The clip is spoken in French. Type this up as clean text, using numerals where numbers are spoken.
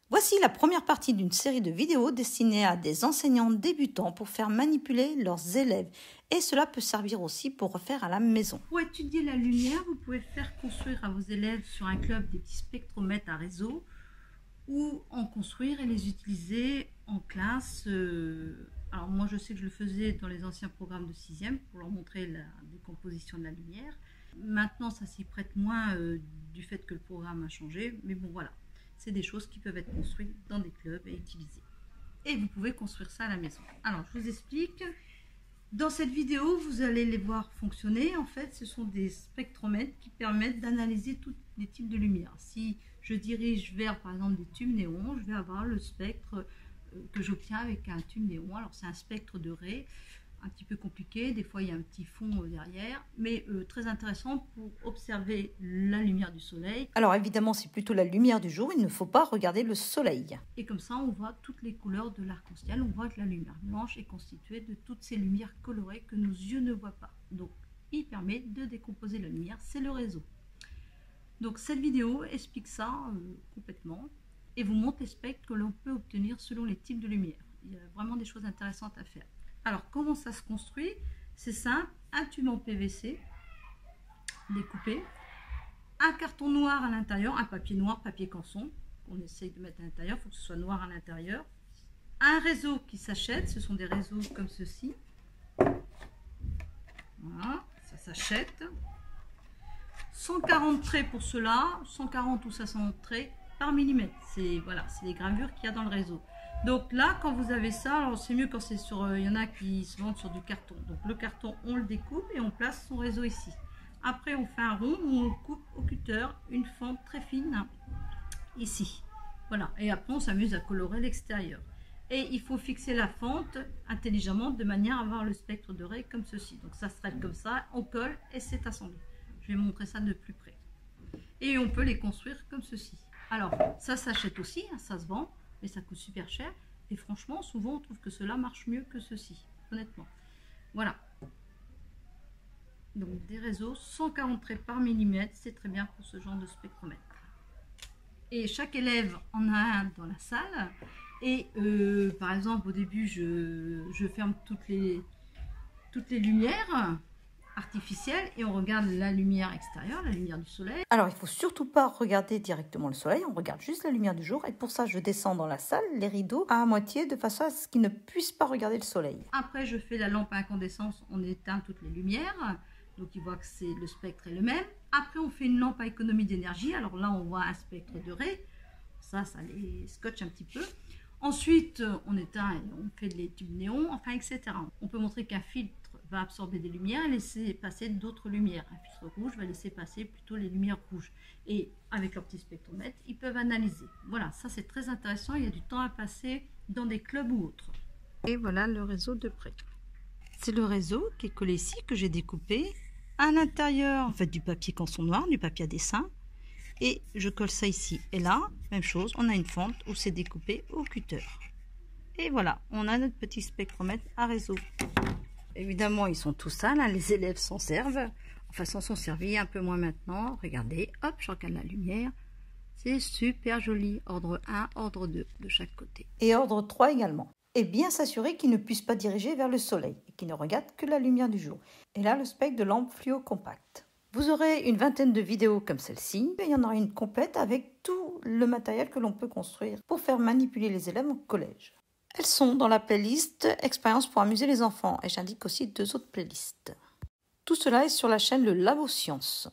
Voici la première partie d'une série de vidéos destinées à des enseignants débutants pour faire manipuler leurs élèves. Et cela peut servir aussi pour refaire à la maison. Pour étudier la lumière, vous pouvez faire construire à vos élèves sur un club des petits spectromètres à réseau ou en construire et les utiliser en classe. Alors moi je sais que je le faisais dans les anciens programmes de 6e pour leur montrer la décomposition de la lumière. Maintenant ça s'y prête moins du fait que le programme a changé, mais bon voilà. C'est des choses qui peuvent être construites dans des clubs et utilisées. Et vous pouvez construire ça à la maison. Alors, je vous explique. Dans cette vidéo, vous allez les voir fonctionner. En fait, ce sont des spectromètres qui permettent d'analyser tous les types de lumière. Si je dirige vers, par exemple, des tubes néons, je vais avoir le spectre que j'obtiens avec un tube néon. Alors, c'est un spectre de raies, un petit peu compliqué, des fois il y a un petit fond derrière, mais très intéressant pour observer la lumière du soleil. Alors évidemment, c'est plutôt la lumière du jour, il ne faut pas regarder le soleil. Et comme ça, on voit toutes les couleurs de l'arc-en-ciel, on voit que la lumière blanche est constituée de toutes ces lumières colorées que nos yeux ne voient pas. Donc, il permet de décomposer la lumière, c'est le réseau. Donc cette vidéo explique ça complètement et vous montre les spectres que l'on peut obtenir selon les types de lumière. Il y a vraiment des choses intéressantes à faire. Alors, comment ça se construit? C'est simple, un tube en PVC découpé, un carton noir à l'intérieur, un papier noir, papier canson, qu'on essaye de mettre à l'intérieur, il faut que ce soit noir à l'intérieur, un réseau qui s'achète, ce sont des réseaux comme ceci, voilà, ça s'achète, 140 traits pour cela, 140 ou 500 traits par millimètre, c'est voilà, les gravures qu'il y a dans le réseau. Donc là, quand vous avez ça, alors c'est mieux quand c'est sur, il y en a qui se vendent sur du carton. Donc le carton, on le découpe et on place son réseau ici. Après, on fait un rond où on coupe au cutter une fente très fine ici. Voilà. Et après, on s'amuse à colorer l'extérieur. Et il faut fixer la fente intelligemment de manière à avoir le spectre de raies comme ceci. Donc ça se traite comme ça, on colle et c'est assemblé. Je vais montrer ça de plus près. Et on peut les construire comme ceci. Alors, ça s'achète aussi, hein, ça se vend. Mais ça coûte super cher et franchement souvent on trouve que cela marche mieux que ceci, honnêtement. Voilà, donc des réseaux 140 traits par millimètre, c'est très bien pour ce genre de spectromètre. Et chaque élève en a un dans la salle et par exemple au début je ferme toutes les lumières artificielle et on regarde la lumière extérieure, la lumière du soleil. Alors il ne faut surtout pas regarder directement le soleil, on regarde juste la lumière du jour et pour ça je descends dans la salle les rideaux à moitié de façon à ce qu'ils ne puissent pas regarder le soleil. Après je fais la lampe à incandescence, on éteint toutes les lumières, donc ils voient que le spectre est le même. Après on fait une lampe à économie d'énergie, alors là on voit un spectre de raies, ça les scotche un petit peu. Ensuite, on éteint et on fait les tubes néons, enfin, etc. On peut montrer qu'un filtre va absorber des lumières et laisser passer d'autres lumières. Un filtre rouge va laisser passer plutôt les lumières rouges. Et avec leur petit spectromètre, ils peuvent analyser. Voilà, ça c'est très intéressant. Il y a du temps à passer dans des clubs ou autres. Et voilà le réseau de près. C'est le réseau qui est collé ici, que j'ai découpé. À l'intérieur, en fait, du papier canson noir, du papier à dessin. Et je colle ça ici. Et là, même chose, on a une fente où c'est découpé au cutter. Et voilà, on a notre petit spectromètre à réseau. Évidemment, ils sont tous sales, hein, les élèves s'en servent. Enfin, s'en sont servis un peu moins maintenant. Regardez, hop, je regarde la lumière. C'est super joli. Ordre 1, ordre 2 de chaque côté. Et ordre 3 également. Et bien s'assurer qu'ils ne puissent pas diriger vers le soleil et qu'ils ne regardent que la lumière du jour. Et là, le spectre de lampe fluo compacte. Vous aurez une vingtaine de vidéos comme celle-ci. Il y en aura une complète avec tout le matériel que l'on peut construire pour faire manipuler les élèves au collège. Elles sont dans la playlist Expérience pour amuser les enfants et j'indique aussi 2 autres playlists. Tout cela est sur la chaîne Le Labo Science.